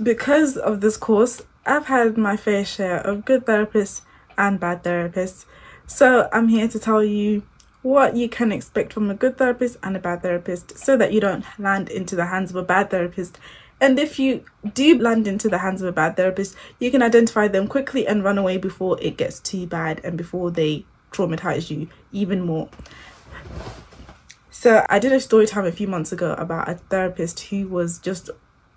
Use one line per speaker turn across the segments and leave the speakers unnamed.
Because of this course, I've had my fair share of good therapists and bad therapists. So I'm here to tell you what you can expect from a good therapist and a bad therapist so that you don't land into the hands of a bad therapist. And if you do land into the hands of a bad therapist, you can identify them quickly and run away before it gets too bad and before they traumatize you even more. So I did a story time a few months ago about a therapist who was just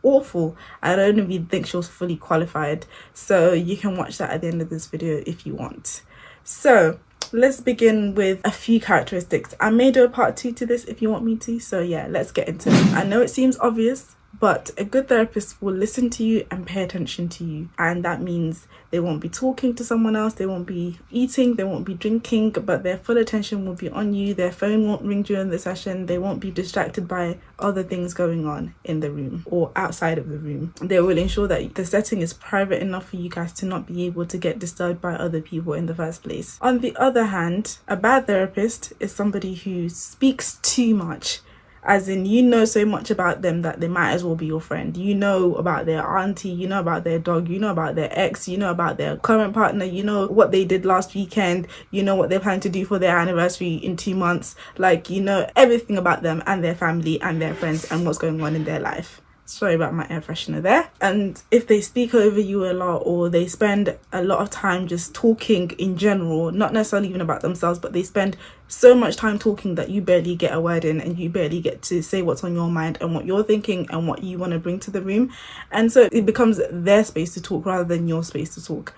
awful. I don't even think she was fully qualified. So you can watch that at the end of this video if you want. So let's begin with a few characteristics. I may do a part 2 to this if you want me to. So yeah, let's get into it. I know it seems obvious, but a good therapist will listen to you and pay attention to you. And that means they won't be talking to someone else, they won't be eating, they won't be drinking, but their full attention will be on you. Their phone won't ring during the session. They won't be distracted by other things going on in the room or outside of the room. They will ensure that the setting is private enough for you guys to not be able to get disturbed by other people in the first place. On the other hand, a bad therapist is somebody who speaks too much. As in, you know so much about them that they might as well be your friend. You know about their auntie, you know about their dog, you know about their ex, you know about their current partner, you know what they did last weekend, you know what they're planning to do for their anniversary in 2 months. Like, you know everything about them and their family and their friends and what's going on in their life. Sorry about my air freshener there. And if they speak over you a lot, or they spend a lot of time just talking in general, not necessarily even about themselves, but they spend so much time talking that you barely get a word in and you barely get to say what's on your mind and what you're thinking and what you want to bring to the room. And so it becomes their space to talk rather than your space to talk.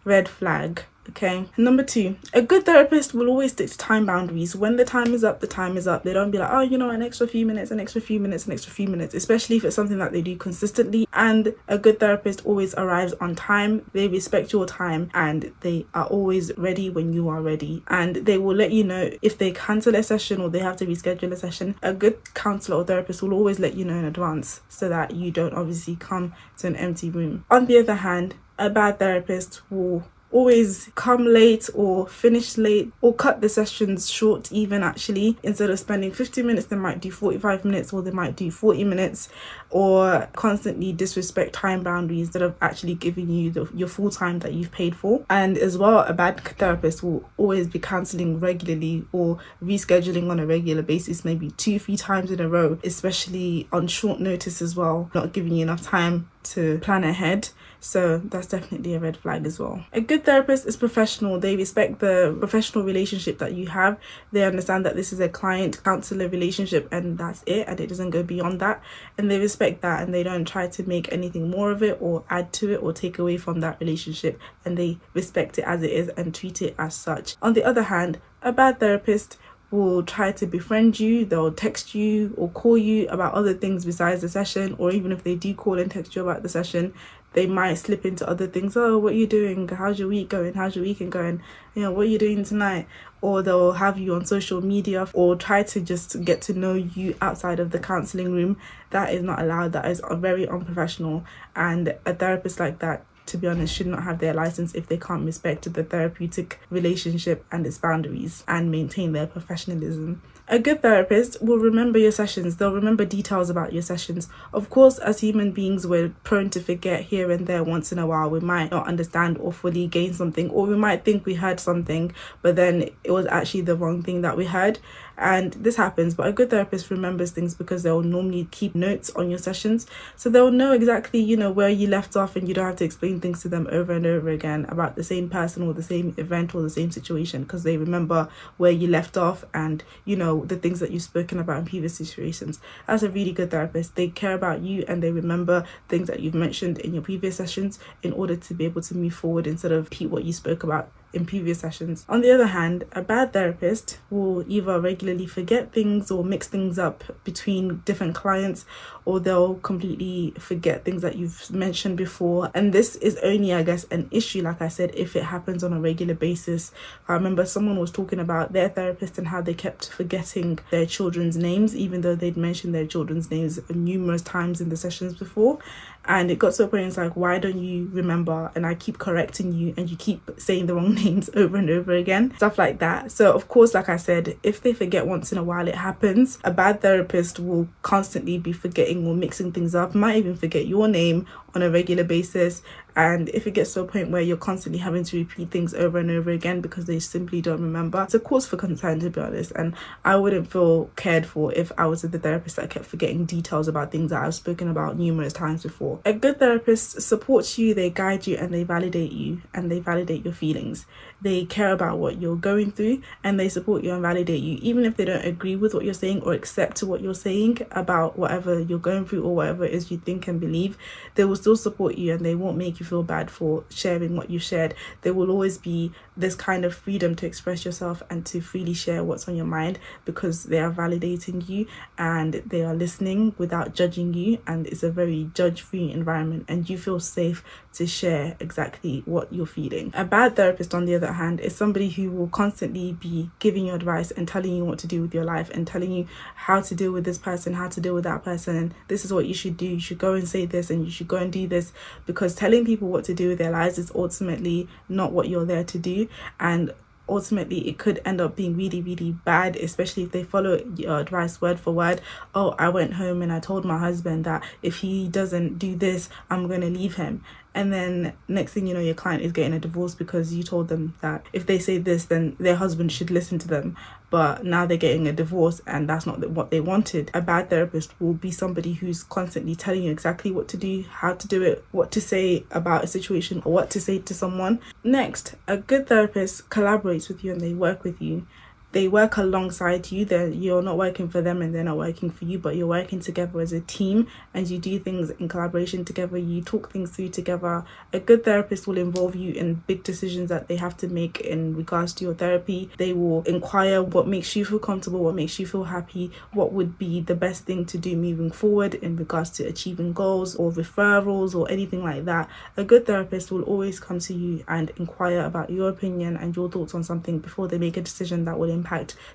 Red flag. Okay. Number 2, a good therapist will always stick to time boundaries. When the time is up, the time is up. They don't be like, oh, you know, an extra few minutes, especially if it's something that they do consistently. And a good therapist always arrives on time. They respect your time and they are always ready when you are ready. And they will let you know if they cancel a session or they have to reschedule a session. A good counsellor or therapist will always let you know in advance so that you don't obviously come to an empty room. On the other hand, a bad therapist will always come late or finish late or cut the sessions short. Even actually, instead of spending 50 minutes, they might do 45 minutes or they might do 40 minutes, or constantly disrespect time boundaries instead of actually giving you your full time that you've paid for. And as well, a bad therapist will always be cancelling regularly or rescheduling on a regular basis, maybe 2-3 times in a row, especially on short notice as well, not giving you enough time to plan ahead. So that's definitely a red flag as well. A good therapist is professional. They respect the professional relationship that you have. They understand that this is a client-counselor relationship and that's it, and it doesn't go beyond that. And they respect that, and they don't try to make anything more of it or add to it or take away from that relationship. And they respect it as it is and treat it as such. On the other hand, a bad therapist will try to befriend you. They'll text you or call you about other things besides the session, or even if they do call and text you about the session, they might slip into other things. Oh, what are you doing? How's your week going? How's your weekend going? You know, what are you doing tonight? Or they'll have you on social media or try to just get to know you outside of the counselling room. That is not allowed. That is very unprofessional. And a therapist like that, to be honest, should not have their license if they can't respect the therapeutic relationship and its boundaries and maintain their professionalism. A good therapist will remember your sessions. They'll remember details about your sessions. Of course, as human beings, we're prone to forget here and there once in a while. We might not understand or fully gain something, or we might think we heard something, but then it was actually the wrong thing that we heard. And this happens, but a good therapist remembers things because they'll normally keep notes on your sessions. So they'll know exactly, you know, where you left off, and you don't have to explain things to them over and over again about the same person or the same event or the same situation, because they remember where you left off and, you know, the things that you've spoken about in previous situations. As a really good therapist, they care about you and they remember things that you've mentioned in your previous sessions in order to be able to move forward instead of repeat what you spoke about in previous sessions. On the other hand, a bad therapist will either regularly forget things or mix things up between different clients, or they'll completely forget things that you've mentioned before. And this is only, I guess, an issue, like I said, if it happens on a regular basis. I remember someone was talking about their therapist and how they kept forgetting their children's names, even though they'd mentioned their children's names numerous times in the sessions before. And it got to a point, it's like, why don't you remember? And I keep correcting you and you keep saying the wrong names over and over again, stuff like that. So of course, like I said, if they forget once in a while, it happens. A bad therapist will constantly be forgetting or mixing things up, might even forget your name on a regular basis. And if it gets to a point where you're constantly having to repeat things over and over again because they simply don't remember, it's a cause for concern, to be honest. And I wouldn't feel cared for if I was the therapist that kept forgetting details about things that I've spoken about numerous times before. A good therapist supports you, they guide you, and they validate you, and they validate your feelings. They care about what you're going through, and they support you and validate you, even if they don't agree with what you're saying or accept what you're saying about whatever you're going through or whatever it is you think and believe. They will still support you, and they won't make you feel bad for sharing what you shared. There will always be this kind of freedom to express yourself and to freely share what's on your mind, because they are validating you and they are listening without judging you, and it's a very judge-free environment, and you feel safe to share exactly what you're feeling. A bad therapist, on the other hand, is somebody who will constantly be giving you advice and telling you what to do with your life and telling you how to deal with this person, how to deal with that person, and this is what you should do, you should go and say this, and you should go and do this, because telling people what to do with their lives is ultimately not what you're there to do. And ultimately it could end up being really, really bad, especially if they follow your advice word for word. Oh, I went home and I told my husband that if he doesn't do this, I'm going to leave him. And then next thing you know, your client is getting a divorce because you told them that if they say this, then their husband should listen to them. But now they're getting a divorce, and that's not what they wanted. A bad therapist will be somebody who's constantly telling you exactly what to do, how to do it, what to say about a situation, or what to say to someone. Next, a good therapist collaborates with you and they work with you. They work alongside you. You're not working for them and they're not working for you, but you're working together as a team, and you do things in collaboration together. You talk things through together. A good therapist will involve you in big decisions that they have to make in regards to your therapy. They will inquire what makes you feel comfortable, what makes you feel happy, what would be the best thing to do moving forward in regards to achieving goals or referrals or anything like that. A good therapist will always come to you and inquire about your opinion and your thoughts on something before they make a decision that will impact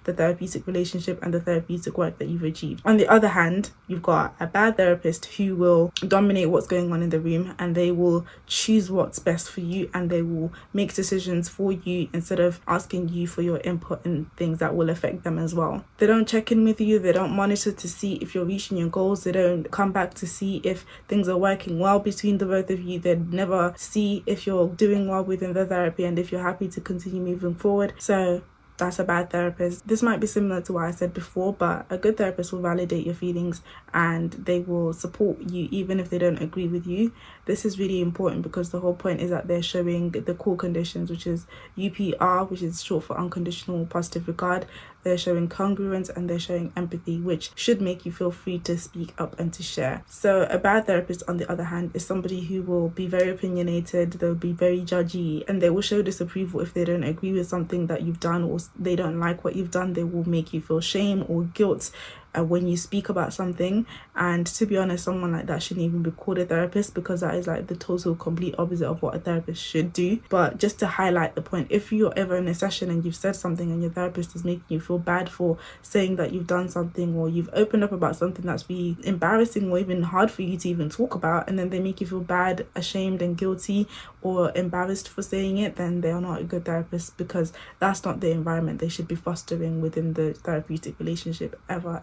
the therapeutic relationship and the therapeutic work that you've achieved. On the other hand, you've got a bad therapist who will dominate what's going on in the room, and they will choose what's best for you, and they will make decisions for you instead of asking you for your input in things that will affect them as well. They don't check in with you, they don't monitor to see if you're reaching your goals, they don't come back to see if things are working well between the both of you, they never see if you're doing well within the therapy and if you're happy to continue moving forward. So that's a bad therapist. This might be similar to what I said before, but a good therapist will validate your feelings and they will support you even if they don't agree with you. This is really important because the whole point is that they're showing the core conditions, which is UPR, which is short for unconditional positive regard. They're showing congruence and they're showing empathy, which should make you feel free to speak up and to share. So a bad therapist, on the other hand, is somebody who will be very opinionated, they'll be very judgy, and they will show disapproval if they don't agree with something that you've done or they don't like what you've done. They will make you feel shame or guilt when you speak about something. And to be honest, someone like that shouldn't even be called a therapist, because that is like the total complete opposite of what a therapist should do. But just to highlight the point, if you're ever in a session and you've said something and your therapist is making you feel bad for saying that you've done something, or you've opened up about something that's really embarrassing or even hard for you to even talk about, and then they make you feel bad, ashamed and guilty or embarrassed for saying it, then they are not a good therapist, because that's not the environment they should be fostering within the therapeutic relationship ever.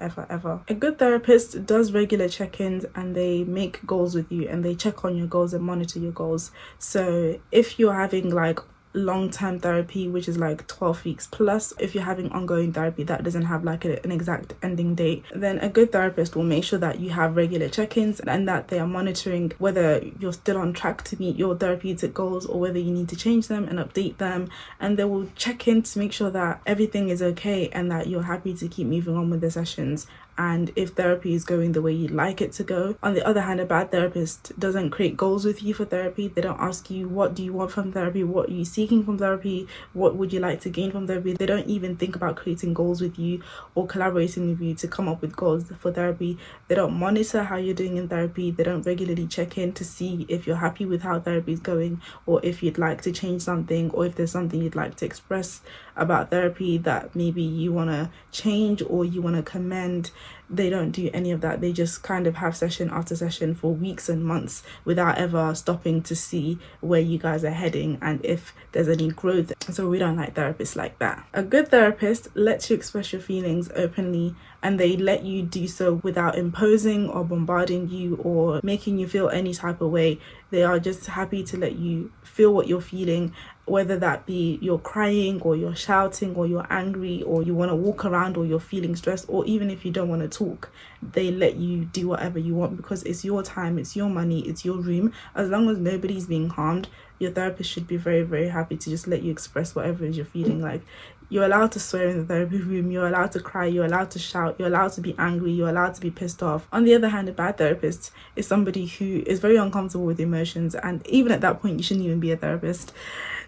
A good therapist does regular check-ins and they make goals with you and they check on your goals and monitor your goals. So if you're having like long-term therapy, which is like 12 weeks plus, if you're having ongoing therapy that doesn't have like an exact ending date, then a good therapist will make sure that you have regular check-ins and that they are monitoring whether you're still on track to meet your therapeutic goals or whether you need to change them and update them. And they will check in to make sure that everything is okay and that you're happy to keep moving on with the sessions, and if therapy is going the way you'd like it to go. On the other hand, a bad therapist doesn't create goals with you for therapy. They don't ask you, what do you want from therapy? What are you seeking from therapy? What would you like to gain from therapy? They don't even think about creating goals with you or collaborating with you to come up with goals for therapy. They don't monitor how you're doing in therapy. They don't regularly check in to see if you're happy with how therapy is going, or if you'd like to change something, or if there's something you'd like to express about therapy that maybe you want to change or you want to commend. they don't do any of that. They just kind of have session after session for weeks and months without ever stopping to see where you guys are heading and if there's any growth. So we don't like therapists like that. A good therapist lets you express your feelings openly, and they let you do so without imposing or bombarding you or making you feel any type of way. They are just happy to let you feel what you're feeling, whether that be you're crying or you're shouting or you're angry or you want to walk around or you're feeling stressed, or even if you don't want to talk, they let you do whatever you want because it's your time, it's your money, it's your room. As long as nobody's being harmed, your therapist should be very, very happy to just let you express whatever it is you're feeling. Like, you're allowed to swear in the therapy room, you're allowed to cry, you're allowed to shout, you're allowed to be angry, you're allowed to be pissed off. On the other hand, a bad therapist is somebody who is very uncomfortable with emotions, and even at that point you shouldn't even be a therapist.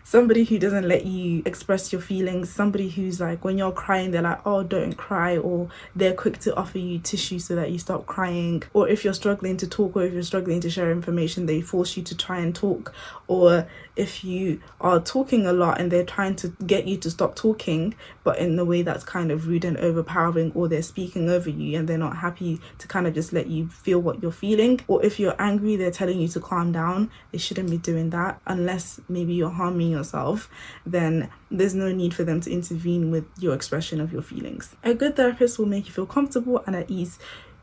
Somebody who doesn't let you express your feelings, somebody who's like, when you're crying, they're like, oh, don't cry, or they're quick to offer you tissue so that you stop crying. Or if you're struggling to talk, or if you're struggling to share information, they force you to try and talk. Or if you are talking a lot and they're trying to get you to stop talking, but in a way that's kind of rude and overpowering, or they're speaking over you and they're not happy to kind of just let you feel what you're feeling. Or if you're angry, they're telling you to calm down. They shouldn't be doing that unless maybe you're harming yourself. Then there's no need for them to intervene with your expression of your feelings. A good therapist will make you feel comfortable and at ease.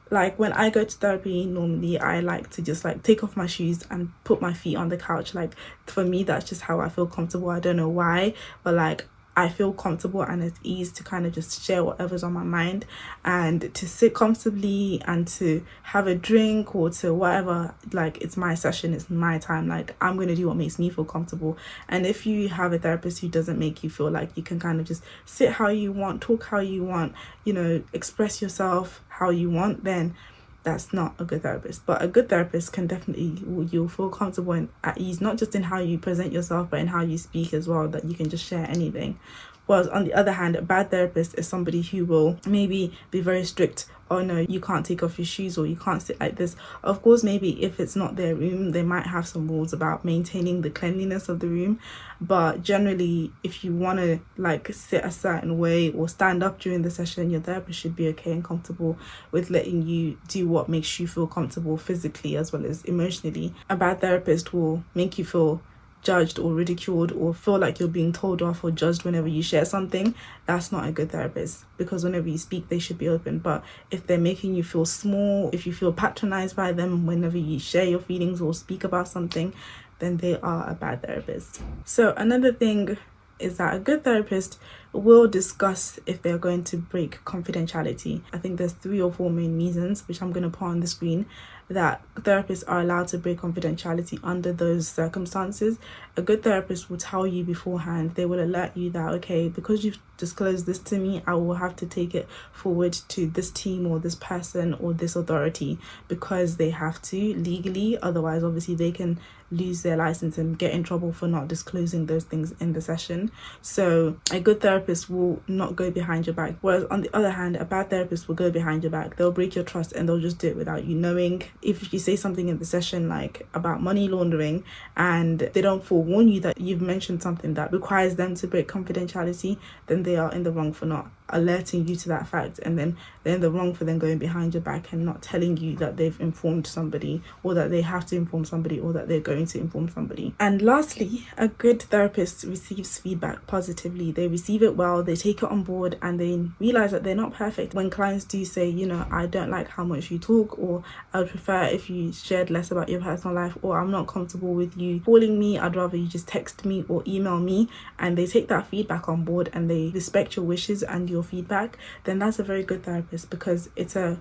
Like, when I go to therapy, normally I like to just like take off my shoes and put my feet on the couch. Like, for me, that's just how I feel comfortable. I don't know why, but like, I feel comfortable and at ease to kind of just share whatever's on my mind and to sit comfortably and to have a drink or to whatever. Like, it's my session, it's my time. Like, I'm going to do what makes me feel comfortable. And if you have a therapist who doesn't make you feel like you can kind of just sit how you want, talk how you want, you know, express yourself how you want, then that's not a good therapist. But a good therapist can definitely, you'll feel comfortable and at ease, not just in how you present yourself, but in how you speak as well, that you can just share anything. Whereas on the other hand, a bad therapist is somebody who will maybe be very strict. Oh no, you can't take off your shoes, or you can't sit like this. Of course, maybe if it's not their room, they might have some rules about maintaining the cleanliness of the room. But generally, if you want to like sit a certain way or stand up during the session, your therapist should be okay and comfortable with letting you do what makes you feel comfortable physically as well as emotionally. A bad therapist will make you feel judged or ridiculed or feel like you're being told off or judged whenever you share something. That's not a good therapist, because whenever you speak, they should be open. But if they're making you feel small, if you feel patronized by them whenever you share your feelings or speak about something, then they are a bad therapist. So another thing is that a good therapist will discuss if they're going to break confidentiality. I think there's 3 or 4 main reasons, which I'm going to put on the screen, that therapists are allowed to break confidentiality under those circumstances. A good therapist will tell you beforehand. They will alert you that, okay, because you've disclosed this to me, I will have to take it forward to this team or this person or this authority, because they have to legally. Otherwise, obviously, they can lose their license and get in trouble for not disclosing those things in the session. So a good therapist will not go behind your back, whereas on the other hand, a bad therapist will go behind your back. They'll break your trust and they'll just do it without you knowing. If you say something in the session like about money laundering and they don't forewarn you that you've mentioned something that requires them to break confidentiality, then they are in the wrong for not alerting you to that fact, and then they're in the wrong for then going behind your back and not telling you that they've informed somebody, or that they have to inform somebody, or that they're going to inform somebody. And lastly, a good therapist receives feedback positively. They receive it well, they take it on board, and they realize that they're not perfect. When clients do say, you know, I don't like how much you talk, or I would prefer if you shared less about your personal life, or I'm not comfortable with you calling me, I'd rather you just text me or email me, and they take that feedback on board and they respect your wishes and your feedback, then that's a very good therapist, because it's a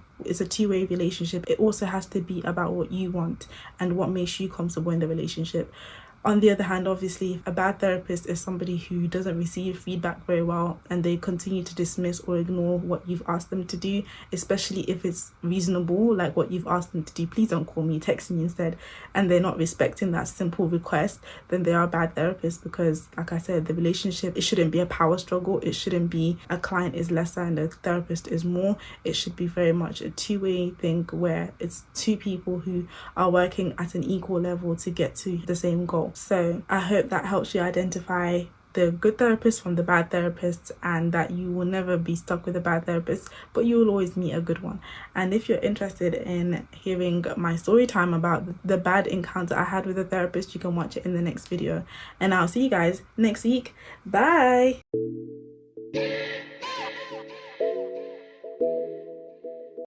two-way relationship. It also has to be about what you want and what makes you comfortable in the relationship. On the other hand, obviously, a bad therapist is somebody who doesn't receive feedback very well and they continue to dismiss or ignore what you've asked them to do, especially if it's reasonable, like what you've asked them to do. Please don't call me, text me instead. And they're not respecting that simple request, then they are a bad therapist, because, like I said, the relationship, it shouldn't be a power struggle. It shouldn't be a client is lesser and a therapist is more. It should be very much a two-way thing where it's 2 people who are working at an equal level to get to the same goal. So I hope that helps you identify the good therapists from the bad therapists, and that you will never be stuck with a bad therapist, but you will always meet a good one. And if you're interested in hearing my story time about the bad encounter I had with a therapist, you can watch it in the next video. And I'll see you guys next week. Bye.